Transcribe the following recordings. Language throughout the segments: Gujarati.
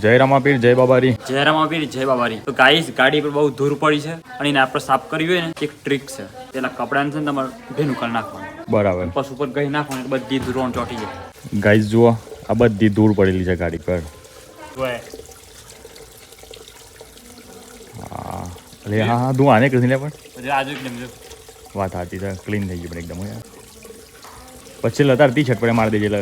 જય રામાપીર જય બાબારી. જય રામાપીર જય બાબારી. તો ગાઈસ ગાડી પર બહુ ધૂળ પડી છે અને એને આપણે સાફ કરવી હોય ને એક ટ્રીક છે. પેલા કપડાને છે ને તમારે ભીનું કરી નાખવાનું. બરાબર. પછી ઉપર ગઈ નાખવાનું બધી ધૂળ ચોટી જાય. ગાઈસ જુઓ આ બધી ધૂળ પડેલી છે ગાડી પર. હા અરે હા તું આને કરી લે પણ આજુ એકદમ વાત સાચી છે. ક્લીન થઈ ગયું પણ એકદમ યાર. પછી લતારતી છટપડે મારી દેજે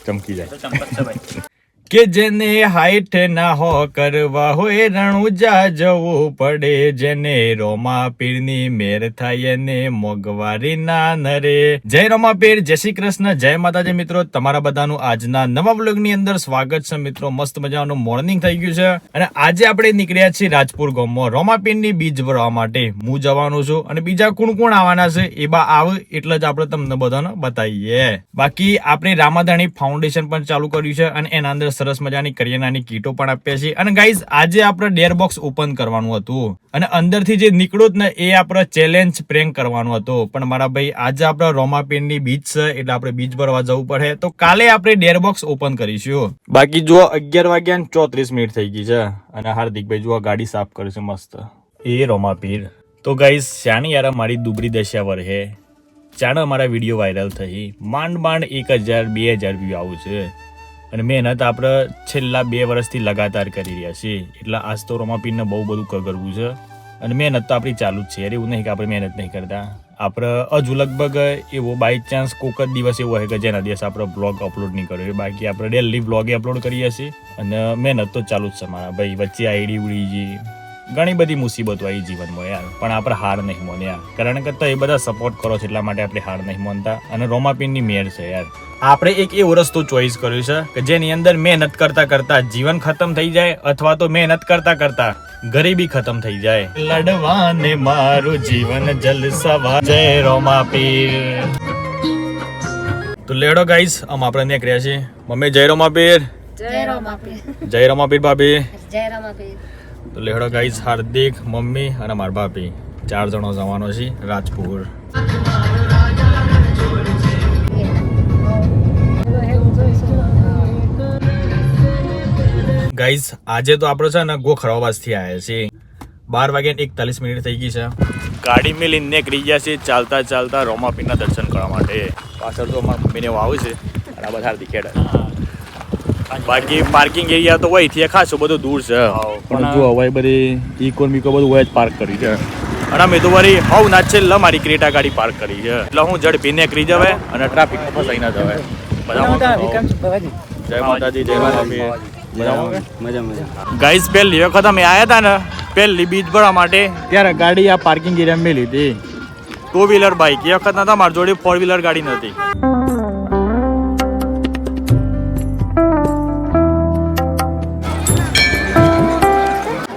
ચમકી જાય. ચમકશે ભાઈ. કે જેને હાઈટ ના હો કરવા હોય રણુજા જવું પડે, જેને રોમાપીરની મેર થાય એને મોંઘવારી ના નરે. જય રોમાપીર, જય શ્રી કૃષ્ણ, જય માતાજી. મિત્રો તમારા બધાનું આજના નવા વ્લોગની અંદર સ્વાગત છે. મિત્રો મસ્ત મજાનું મોર્નિંગ થઈ ગયું છે અને આજે આપણે નીકળ્યા છીએ રાજપુર ગામમાં રોમાપીરની બીજ ભરવા માટે. હું જવાનું છું અને બીજા કોણ કોણ આવવાના છે એ બા આવે એટલે જ આપણે તમને બધાને બતાવીએ. બાકી આપણે રામાધાણી ફાઉન્ડેશન પણ ચાલુ કર્યું છે અને એના અંદર સરસ મજાની કરિયાણાની કીટો પણ આપ્યા છે. અને ગાઈઝ આજે આપણે ડેર બોક્સ ઓપન કરવાનું હતું અને અંદરથી જે નીકળ્યું ને એ આપણે ચેલેન્જ પ્રેન્ક કરવાનું હતું. પણ મારા ભાઈ આજે આપણે રોમાપીરની બીચ છે એટલે આપણે બીચ ભરવા જવું પડે તો કાલે આપણે ડેર બોક્સ ઓપન કરીશું. બાકી જો 11:34 થઈ ગઈ છે અને હાર્દિકભાઈ જો ગાડી સાફ કરે છે મસ્ત. એ રોમાપીર તો ગાઈઝ શાની યાર મારી દુબળી દશા વર હે. ચાણે મારા વિડીયો વાયરલ થઈ માંડ 1000 2000 વ્યૂ આવું છે અને મહેનત આપણે છેલ્લા 2 વર્ષથી લગાતાર કરી રહ્યા છીએ. એટલે આજ તો રોમાપીરને બહુ બધું કરવું છે અને મહેનત તો આપણી ચાલુ જ છે. અરે એવું નહીં કે આપણે મહેનત નહીં કરતા. આપણે હજુ લગભગ એવો બાય ચાન્સ કોઈક જ દિવસ એવો હોય કે જેના દિવસ આપણે બ્લોગ અપલોડ નહીં કર્યો. બાકી આપણે ડેલી બ્લોગે અપલોડ કરીએ છીએ અને મહેનત તો ચાલુ જ છે મારા ભાઈ. વચ્ચે આઈડી ઉડી ગઈ, ઘણી બધી મુસીબતો આવી જીવનમાં યાર, પણ આપણે હાર નહીં માન્યા. કારણ કે એ બધા સપોર્ટ કરો છો એટલા માટે આપણે હાર નહીં માનતા અને રોમાપીરની મેર છે યાર. આપણે એક એવો રસ્તો ચોઈસ કર્યો છે કે જેની અંદર મહેનત કરતા કરતા જીવન ખતમ થઈ જાય અથવા તો મહેનત કરતા કરતા ગરીબી ખતમ થઈ જાય. લડવાને મારું જીવન જલસવા જય રોમાપીર. તો લેડો ગાઈસ આમ આપણે નીકળ્યા છીએ. મમ્મી જય રોમાપીર. જય રોમાપીર. જય રોમાપીર ભાભી. જય રોમાપીર. તો લેડો ગાઈસ હાર્દિક, મમ્મી અને મારા ભાભી 4 જણો જવાનો છે રાજપુર. ગાઈઝ આજે તો આપણે છે ને ગોખરાવાસથી આવ્યા છીએ. 12:41 થઈ ગઈ છે. ગાડી મેલીને નીકળી ગયા છે ચાલતા ચાલતા રોમાપીરના દર્શન કરવા માટે. પાછળ તો અમારા મમ્મીને આવે છે અને આ બધા દીખેડા. બાકી પાર્કિંગ એરિયા તો હોય થી ખાસો બધું દૂર છે પણ જો હવે બધી ઇકો મીકો બધું હોય જ પાર્ક કરી છે. અને અમે તો વળી હવ ના છેલ્લા મારી ક્રેટા ગાડી પાર્ક કરી છે એટલે હું ઝડપી નીકળી જવાય અને ટ્રાફિક ફસાઈ ના જવાય. જય માતાજી, જય માતાજી. ગાઈસ પહેલી વખત અમે આવ્યા હતા ને પહેલી બીચ ભરવા માટે ત્યારે ગાડી આ પાર્કિંગ એરિયા મેલી હતી. 2 વ્હીલર બાઇક. એ વખત નતા મારી જોડે 4 વ્હીલર ગાડી નથી.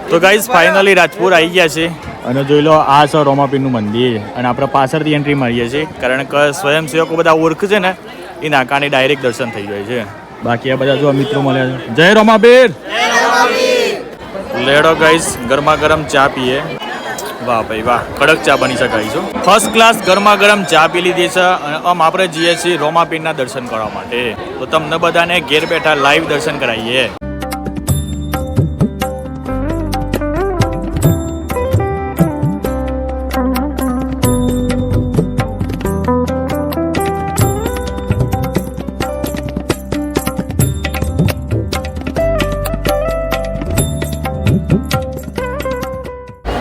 તો ગાઈસ ફાઇનલી રાજપુર આવી ગયા છે અને જોઈ લો આ છે રોમાપીરનું મંદિર અને આપણે પાછળથી એન્ટ્રી મારીએ છીએ કારણ કે સ્વયંસેવકો બધા ઓળખ છે ને એના કારણે ડાયરેક્ટ દર્શન થઈ જાય છે. બાકી આ બધા જો મિત્રો મળ્યા છે. જય રોમાપીર. લેડો ગાઈસ ગરમા ગરમ ચા પીએ. વાહ ભાઈ વાહ, કડક ચા બની શકાય છે. ફર્સ્ટ ક્લાસ ગરમા ગરમ ચા પી લીધી છે અને આપણે જઈએ છીએ રોમાપીરના દર્શન કરવા માટે. તો તમને બધાને ઘેર બેઠા લાઈવ દર્શન કરાવીએ.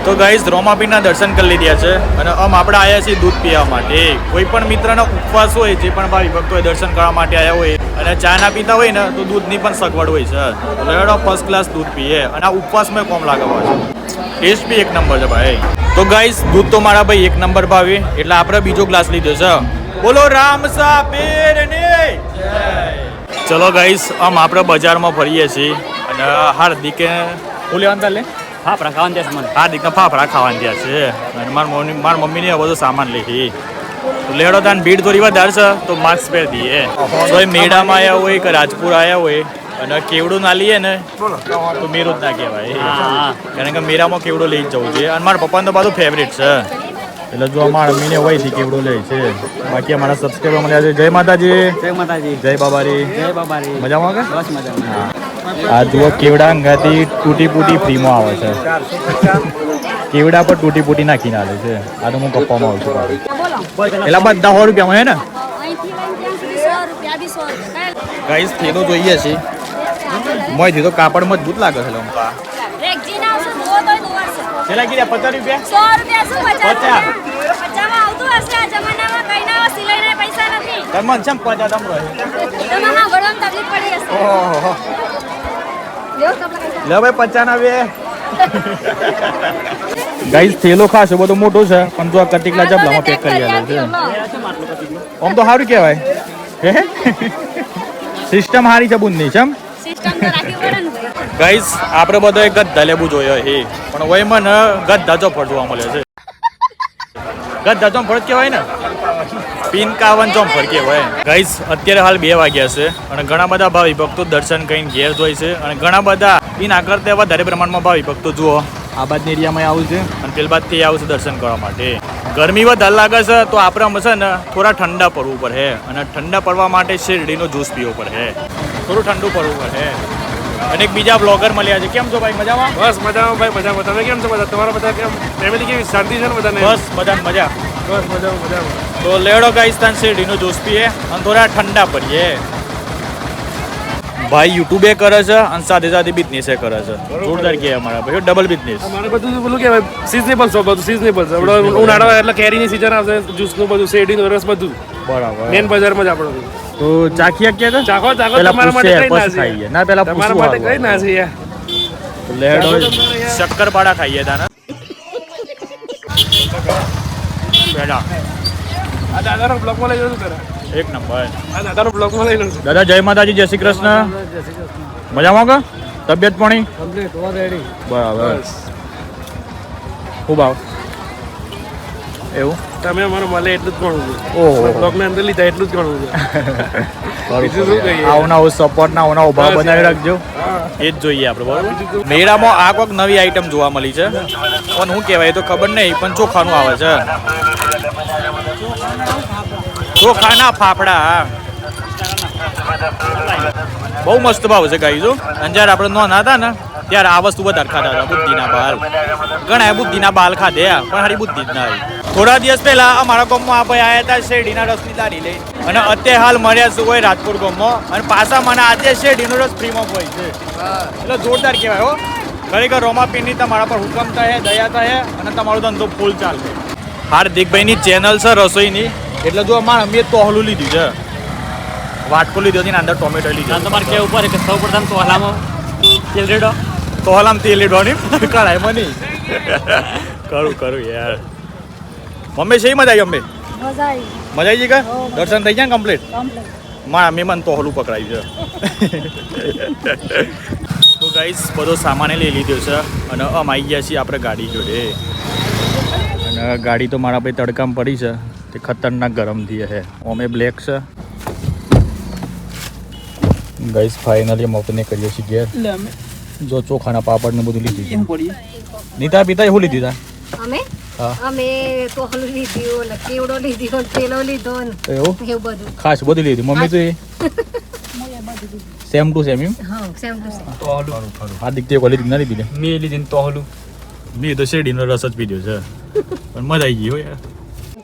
તો ગાઈઝ રોમાપીરના દર્શન કરી લીધા છે અને આપણે આવ્યા છીએ દૂધ પીવા માટે. કોઈ પણ મિત્રનો ઉપવાસ હોય, જે પણ ભાઈ ભક્તો હોય દર્શન કરવા માટે આવ્યા હોય અને ચા ના પીતા હોય ને તો દૂધની પણ સગવડ હોય છે. લેડો ફર્સ્ટ ક્લાસ દૂધ પીએ અને આ ઉપવાસમાં કોમ લાગવા છે. ટેસ્ટ બી એક નંબર છે ભાઈ. તો ગાઈઝ દૂધ તો મારા ભાઈ એક નંબર ભાવે એટલે આપણે બીજો ગ્લાસ લીધો છે. બોલો રામ સાપીરની જય. ચલો ગાઈઝ આપણે બજારમાં ફરીએ છીએ અને હાર્દિકે લેવાનું ચાલે ફાફડા ખાવાનું ત્યાં મને હાર્દિકના ફાફડા ખાવાનું ત્યાં છે અને મારા મમ્મીને બધો સામાન લીધી. લેડો તાન ભીડ થોડી વધારે છે તો માસ્ક પહેરી દઈએ. તો એ મેળામાં આવ્યા હોય કે રાજપુર આવ્યા હોય અને કેવડું ના લઈએ ને તો મેરું જ ના કહેવાય. કારણ કે મેળામાં કેવડો લઈ જ જવું છે અને મારા પપ્પાને તો બધું ફેવરેટ છે એટલે જો અમારા મમ્મીને હોય છે કેવડો લે છે. બાકી અમારા સબસ્ક્રાઈબર મળ્યા છે. જય માતાજી. જય માતાજી. જય બાબારી. જય બાબારી. મજામાં કે? બસ મજામાં. આ જુઓ કેવડા અંગાથી તૂટી ફૂટી ફ્રીમાં આવે છે. કેવડા પર તૂટી ફૂટી નાખીને આવે છે. આ તો હું કપ્પામાં આવું છું. પેલા બધા 100 રૂપિયામાં હે ને ગાઈસ થેલો જોઈએ છે. મોયથી તો કાપડ મજબૂત લાગે છે. પેલા કીધા 50 રૂપિયા 100 તમને ચમ 50 તમ રહે ઓહો લે ભાઈ 50 ના બે ગાઈસ થેલો ખાસો બધો મોટો છે પણ જો આ કટીકલા જબલામાં પેક કરી આલે છે. આમ તો સારું કહેવાય સિસ્ટમ હારી છે બુંદની ચમ ગાઈસ આપણે બધો ગદ્દા લેવું જોઈએ એ પણ ઓય મને ગદ્દા ચોફળ જોવા મળે છે. ગદ્દા ચોફળ કહેવાય ને પિનકાવન ચોફળ કહેવાય. ગાઈસ અત્યારે હાલ 2 વાગ્યા છે અને ઘણા બધા ભાવિ ભક્તો દર્શન કરીને ઘેર જોઈ છે અને ઘણા બધા બિના કરતા વધારે પ્રમાણમાં ભાવિ ભક્તો જુઓ આ બાજની એરિયામાં આવું છે અને પેલ બાદથી આવું છે દર્શન કરવા માટે. ગરમી વધારે લાગે છે તો આપણે આમ છે ને થોડા ઠંડા પડવું પડે અને ઠંડા પડવા માટે શેરડીનો જ્યુસ પીવો પડે. થોડું ઠંડુ પડવું પડે. અને એક બીજા બ્લોગર મળ્યા છે. કેમ છો ભાઈ મજામાં? બસ મજામાં ભાઈ મજામાં. તમે કેમ છો બધા? તમારા બધા કેમ ફેમિલી કેવી શાંતિ છે ને બધાને? બસ બધા મજા. બસ મજામાં. તો લેડો ગાઈસ્તાન શેરડીનો જ્યુસ પીએ અને થોડા ઠંડા પડીએ. ભાઈ યુટ્યુબે કરે છે અને સાથે સાથે બિઝનેસ કરે છે. જોરદાર કે અમારા ભાઈ ડબલ બિઝનેસ. અમારે બધું પેલું કહેવાય સિઝનેબલ છે. બધું સિઝનેબલ છે. આપણે ઉનાળો એટલે કેરીની સિઝન આવશે, જ્યુસનું બધું, શેરડીનો રસ બધું બરાબર મેન બજારમાં જ આપણું. તો ચાખીયા કે ચાખો તમારા માટે કઈ ના છે. ના પેલા તમારા માટે કઈ ના છે યાર. લેડો શક્કરપાડા ખાઈએ તાને બેડા. આ દાદાનો બ્લોગમાં લઈ જતું તારે. એક નંબર. આ દાદાનો બ્લોગમાં લઈ લઉં. દાદા જય માતાજી, જય શ્રી કૃષ્ણ. મજામાં કે તબિયત પાણી કમ્પ્લીટ ઓલરેડી બરાબર. ખૂબ આવ એવું તમે અમારો મળે એટલું જ ઘણું છે. ઓહો બ્લોગને અંદર લીધા એટલું જ ઘણું છે. બીજું શું કહીએ? આવના સપોર્ટ ના આવના ઉભા બનાવી રાખજો. એ જ જોઈએ આપણે બરાબર. મેળામાં આ કોઈક નવી આઈટમ જોવા મળી છે પણ શું કહેવાય તો ખબર નહીં પણ ચોખાનું આવે છે. ચોખાના ફાફડા બહુ મસ્ત ભાવ છે ગાઈ. જો અને જ્યારે આપણે નાના હતા ને ત્યારે આ વસ્તુ વધારે ખાતા હતા. બુદ્ધિના બાલ ઘણા બુદ્ધિના બાલ ખાધે પણ હારી બુદ્ધિ જ ના આવી. થોડા દિવસ પહેલા અમારા ગામમાં આ ભાઈ આવ્યા હતા શેરડીના રસની દારી લઈ અને અત્યારે હાલ મળ્યા છે હોય રાજકોટ ગામમાં અને પાછા મને આજે શેરડીનો રસ ફ્રીમાં હોય છે. એટલે જોરદાર કહેવાય હો. ખરેખર રોમાપીરની તમારા પર હુકમ થાય, દયા થાય અને તમારો ધંધો ફૂલ ચાલશે. હાર્દિકભાઈની ચેનલ છે રસોઈની એટલે જો અમારે અમે તોહલું લીધું છે. વાટકો લીધો હતી ને અંદર ટોમેટો લીધો. તમારે કેવું પડે કે સૌ પ્રથમ તો હલામાં તેલ રેડો તોહલામ તેલ લીધવાની કરાય મને કરું યાર. મમ્મી છે મજા આવી? મમ્મી મજા આવી કે દર્શન થઈ ગયા ને કમ્પ્લીટ? મારા મહેમાન તોહલું પકડાયું છે. તો ગાઈસ બધો સામાન લઈ લીધો છે અને આવી ગયા છીએ આપણે ગાડી જોડે. અને ગાડી તો મારા ભાઈ તડકામાં પડી છે તે ખતરનાક ગરમ થઈ છે. અમે બ્લેક છે ગાઈસ. ફાઇનલી અમે ઓપન કરીએ છીએ ઘેર. જો ચોખાના પાપડ ને બધું લીધું. નીતા પિતા એવું લીધું તા અમે તો હલું લીધું, કેવડો લીધો, તેલો લીધો ને એવું બધું ખાસ બધું લીધું. મમ્મી તો સેમ ટુ સેમ એમ. હા સેમ ટુ સેમ. હાર્દિક તે કોલેજ ના લીધી મેં લીધી તોહલું. મેં તો શેરડીનો રસ જ પીધો છે પણ મજા આવી ગઈ હો યાર.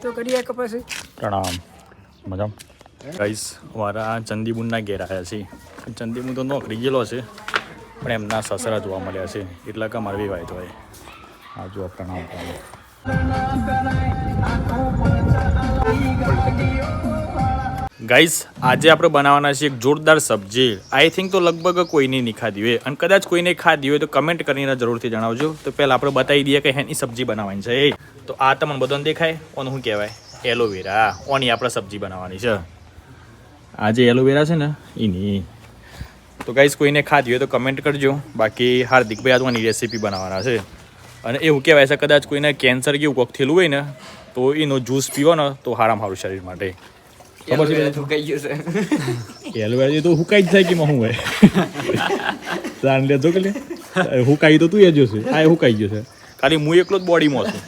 તો કરીએ કપાસી. પ્રણામ. મજા ગાઈસ મારા ચંદીબુનના ઘેર આવ્યા છે. ચંદીબુન તો નોકરી ગયેલો છે પણ એમના સસરા જોવા મળ્યા છે એટલે કે મારે બી વાયતો હોય. આ જો પ્રણામ. ગાઈસ આજે આપણે બનાવવાના છીએ એક જોરદાર સબ્જી. આઈ થિંક તો લગભગ કોઈને નહીં ખાધી હોય અને કદાચ કોઈને ખાધી હોય તો કમેન્ટ કરીને જરૂરથી જણાવજો. તો પહેલાં આપણે બતાવી દઈએ કે એની સબ્જી બનાવવાની છે. તો આ તમને બધાને દેખાય ઓનું શું કહેવાય? એલોવેરા. ઓની આપણે સબ્જી બનાવવાની છે. આ જે એલોવેરા છે ને એની. તો ગાઈસ કોઈને ખાધી હોય તો કમેન્ટ કરજો. બાકી હાર્દિકભાઈ આજની રેસીપી બનાવવાના છે અને એવું કહેવાય છે કદાચ કોઈને કેન્સર કેવું કોક થયેલું હોય ને તો એનો જ્યુસ પીવો ને તો સારામાં સારું શરીર માટે. એલોવેરા તો હુકાઈ જ થાય કે શું હોય? જાણ લેજો કે હુકાઈ તો તું એ જોશે. આ હુકાઈ ગયો છે ખાલી હું એકલો જ બોડીમાં છું.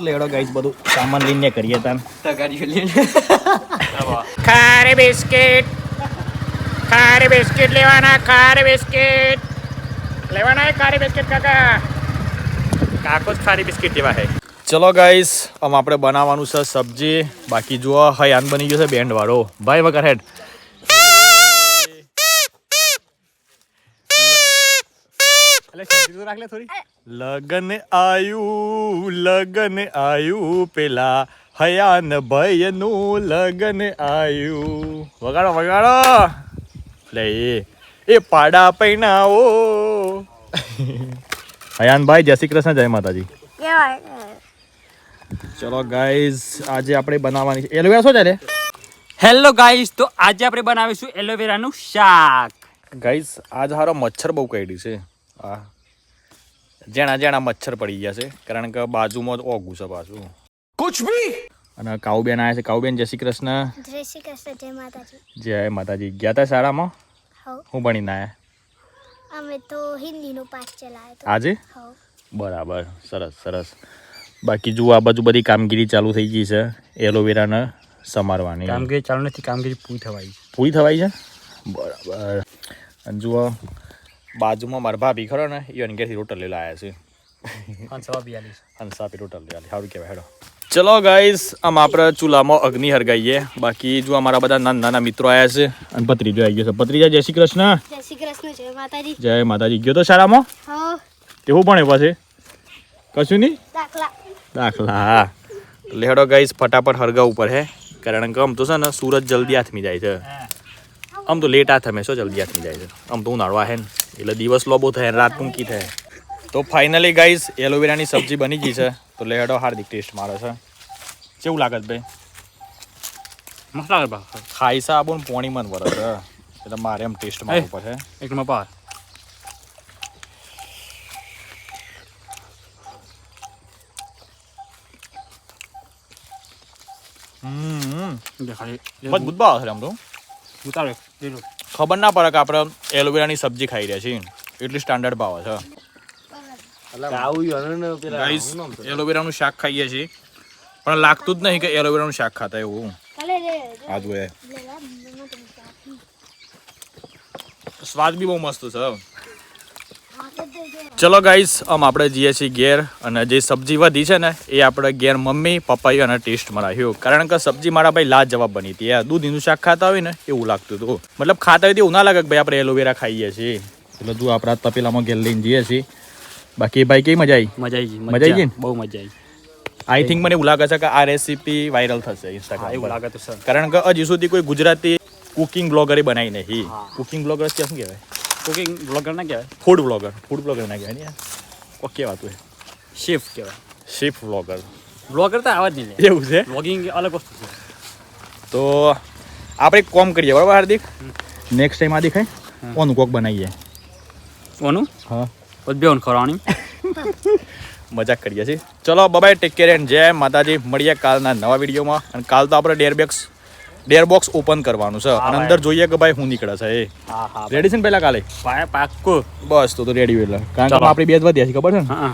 લેડો ગાઈસ બધું સામાન લઈને કરીએ તાન. ખારે બિસ્કિટ ખારી બિસ્કિટ લેવાના, ખારી બિસ્કિટ લેવાના, ખારી બિસ્કિટ કાકા. કાકો જ ખારી બિસ્કિટ લેવા હે. ચલો ગાઈસ, આમ આપણે બનાવવાનું છે સબ્જી. બાકી જુઓ હયાન બની ગયો છે બેન્ડ વાળો. ભાઈ વગર હેડ. લગન આયુ પેલા હયાન ભાઈ નું લગન આયુ. વગાડો વગાડો લે એ પાડા પૈનાઓ. હયાન ભાઈ જય શ્રી કૃષ્ણ, જય માતાજી. ચલો ગાઈઝ, આજે આપણે બનાવવાની છે એલોવેરા. શું ચાલે? હેલો ગાઈસ, તો આજે આપણે બનાવીશું એલોવેરાનું શાક. ગાઈઝ આજ હારો મચ્છર બહુ કરડી છે. આ જેણા જેણા મચ્છર પડી ગયા છે, કારણ કે બાજુમાં જ ઓગું છે પાછું કુછ ભી. અને કાઉબેન આવ્યા છે. કાઉબેન જય શ્રી કૃષ્ણ. જય શ્રી કૃષ્ણ, જય માતાજી. જય માતાજી. ગયા તા શાળામાં? હવ હું ભણીને આવ્યા અમે તો હિન્દીનો પાઠ ચલાવ્યો તો. આજે? હવ બરાબર, સરસ સરસ. બાકી જુઓ આ બાજુ બધી કામગીરી ચાલુ થઈ ગઈ છે એલોવેરાને સમારવાની. કામગીરી ચાલુ નથી, કામગીરી પૂરી થવાઈ. પૂરી થવાઈ છે? બરાબર. અને જુઓ બાજુમાં મારા ભાભી ખરો ને, એ અનગેરથી રોટલ લઈ આવ્યા છે. હંસાપી રોટલ લઈ સારું કહેવાય. હેડો ચલો ગાઈઝ, આમ આપણે ચૂલામાં અગ્નિ હરગાઈએ. બાકી જો અમારા બધા નાના નાના મિત્રો આવ્યા છે અને ભત્રીજો આવી ગયો છે. ભત્રીજા જય શ્રી કૃષ્ણ. જય શ્રી કૃષ્ણ, જય માતાજી. જય માતાજી. ગયો તો શાળામાં? હવ તેવું પણ એવા છે કશું નહીં દાખલા. દાખલા. લેડો ગાઈઝ, ફટાફટ હરગા ઉપર હે, કારણ કે આમ તો છે ને સૂરજ જલ્દી હાથમી જાય છે. આમ તો લેટ હાથ અમે શું જલ્દી હાથમી જાય છે. આમ તો ઉનાળવા હે ને એટલે દિવસ લોબો થાય, રાત ટૂંકી થાય. તો ફાઇનલી ગાઈઝ એલોવેરાની સબ્જી બની ગઈ છે. તો લેડો હાર્દિક ટેસ્ટ મારે છે. કેવું લાગે છે ભાઈ? મસ્ત લાગે બા. ખાઈ સા આબો ને પોણી મન વરસ છે એટલે મારે એમ ટેસ્ટ મારવું પડે. એક નંબર પાર. મજબૂત ભાવ છે આમ તો. ઉતારો ખબર ના પડે કે આપણે એલોવેરાની સબ્જી ખાઈ રહ્યા છીએ, એટલી સ્ટાન્ડર્ડ ભાવ છે. ગાઈસ એલોવેરાનું શાક ખાઈએ છીએ, પણ લાગતું જ નહીં કે એલોવેરાનું શાક ખાતા એવું. આ જોઈએ સ્વાદ બી બહુ મસ્ત છે. ચલો ગાઈસ, આમ આપણે જઈએ છીએ ઘેર, અને જે સબ્જી વધી છે ને એ આપણે ઘેર મમ્મી પપ્પાએ અને ટેસ્ટમાં રાખ્યું, કારણ કે સબ્જી મારા ભાઈ લાજવાબ બની હતી. આ દૂધીનું શાક ખાતા હોય ને એવું લાગતું હતું. મતલબ ખાતા હોય તો એવું ના લાગે કે ભાઈ આપણે એલોવેરા ખાઈએ છીએ. એટલે તું આપણા તપેલામાં ઘેર લઈને જઈએ છીએ. બાકી ભાઈ કેવી મજા આવી? મજા આવી ગઈ. મજા આવી ગઈ ને? બહુ મજા આવી. આઈ થિંક મને એવું લાગે છે કે આ રેસીપી વાયરલ થશે ઇન્સ્ટાગ્રામ એવું પર, લાગે તો સર. કારણ કે હજી સુધી કોઈ ગુજરાતી કુકિંગ બ્લોગરે બનાવી નહીં. કુકિંગ બ્લોગર શું કહેવાય? કુકિંગ બ્લોગર ના કહેવાય, ફૂડ બ્લોગર. ફૂડ બ્લોગર ના કહેવાય ને યાર, કોક કહેવાતું હોય. શેફ કહેવાય. શેફ બ્લોગર બ્લોગર તો આવા જ નહીં લે. એવું છે. બ્લોગિંગ અલગ વસ્તુ છે. તો આપણે એક કોમ કરીએ બરાબર હાર્દિક, નેક્સ્ટ ટાઈમ આ દેખાય ઓનું કોક બનાવીએ. ઓનું હા બેન ખરાણી મજાક કરીએ છીએ. ચલો બાય, ટેક કેર એન્ડ જય માતાજી. મળીએ કાલના નવા વિડીયોમાં. અને કાલ તો આપણે ડેર બોક્સ ઓપન કરવાનું છે અને અંદર જોઈએ કે ભાઈ શું નીકળે છે. એ હા હા રેડી છે ને પહેલા કાલે? પાક્કું. બસ તો રેડી. એટલે કારણ કે આપણી બે જ વધ્યા છે ખબર છે ને. હા